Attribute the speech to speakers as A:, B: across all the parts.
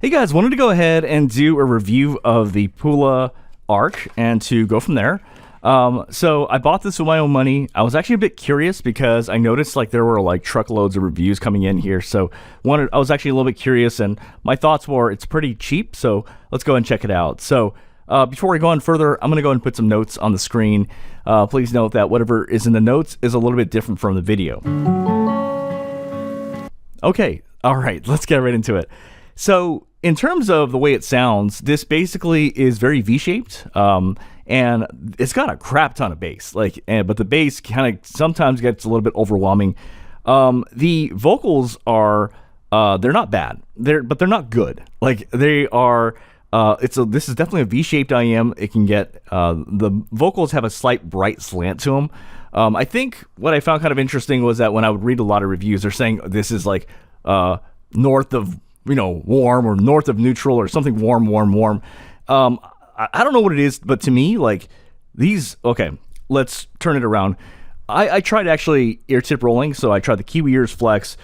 A: Hey guys, wanted to go ahead and do a review of the Pula Arc and to go from there. So I bought this with my own money. I was actually a bit curious because I noticed like there were like truckloads of reviews coming in here. So I was actually a little bit curious, and my thoughts were it's pretty cheap. So let's go and check it out. So before we go on further, I'm going to go and put some notes on the screen. Please note that whatever is in the notes is a little bit different from the video. Okay, all right, let's get right into it. So in terms of the way it sounds, this basically is very V-shaped, and it's got a crap ton of bass. But the bass kind of sometimes gets a little bit overwhelming. The vocals are they're not bad, but they're not good. Like they are. This is definitely a V-shaped IM. It can get the vocals have a slight bright slant to them. I think what I found kind of interesting was that when I would read a lot of reviews, they're saying this is like north of warm or north of neutral or something warm. I don't know what it is, but to me, like these, okay, let's turn it around. I tried actually ear tip rolling, so I tried the Kiwi Ears Flex.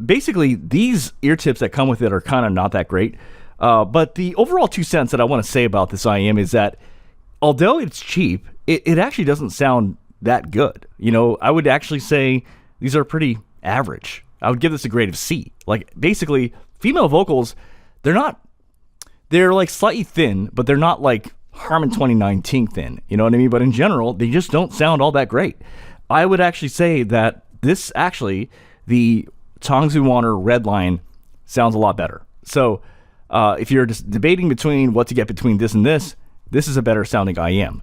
A: Basically, these ear tips that come with it are kind of not that great. But the overall 2 cents that I want to say about this IM is that although it's cheap, it actually doesn't sound that good. I would actually say these are pretty average. I would give this a grade of C. Like basically, female vocals, they're like slightly thin, but they're not like Harman 2019 thin. You know what I mean? But in general, they just don't sound all that great. I would actually say that this actually, the Tongzu Warner Redline sounds a lot better. So if you're just debating between what to get between this and this is a better sounding IM.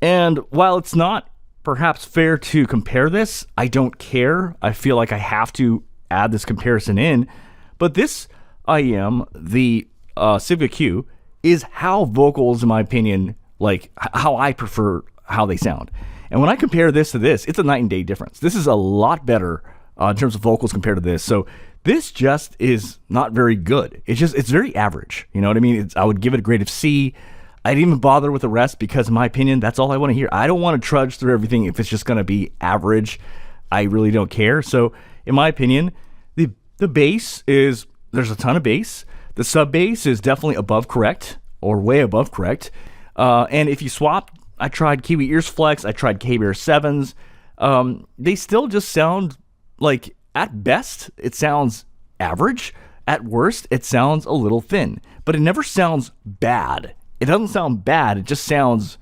A: And while it's not perhaps fair to compare this, I don't care. I feel like I have to add this comparison in. But this IM, the Civic Q, is how vocals, in my opinion, like how I prefer how they sound. And when I compare this to this, it's a night and day difference. This is a lot better in terms of vocals compared to this. So this just is not very good. It's very average. You know what I mean? I would give it a grade of C. I didn't even bother with the rest because, in my opinion, that's all I want to hear. I don't want to trudge through everything if it's just going to be average. I really don't care. So, in my opinion, the bass is, there's a ton of bass. The sub bass is definitely above correct or way above correct. And if you swap, I tried Kiwi Ears Flex, I tried K-Bear 7s. They still just sound like, at best, it sounds average. At worst, it sounds a little thin. But it never sounds bad. It doesn't sound bad. It just sounds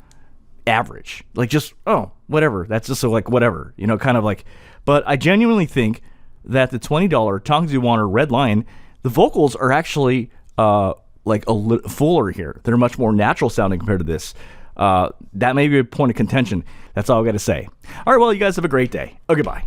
A: average. Like just, oh, whatever. That's just like whatever, kind of like. But I genuinely think that the $20 Tongzu Warner Redline, the vocals are actually like a little fuller here. They're much more natural sounding compared to this. That may be a point of contention. That's all I got to say. All right, well, you guys have a great day. Oh, goodbye.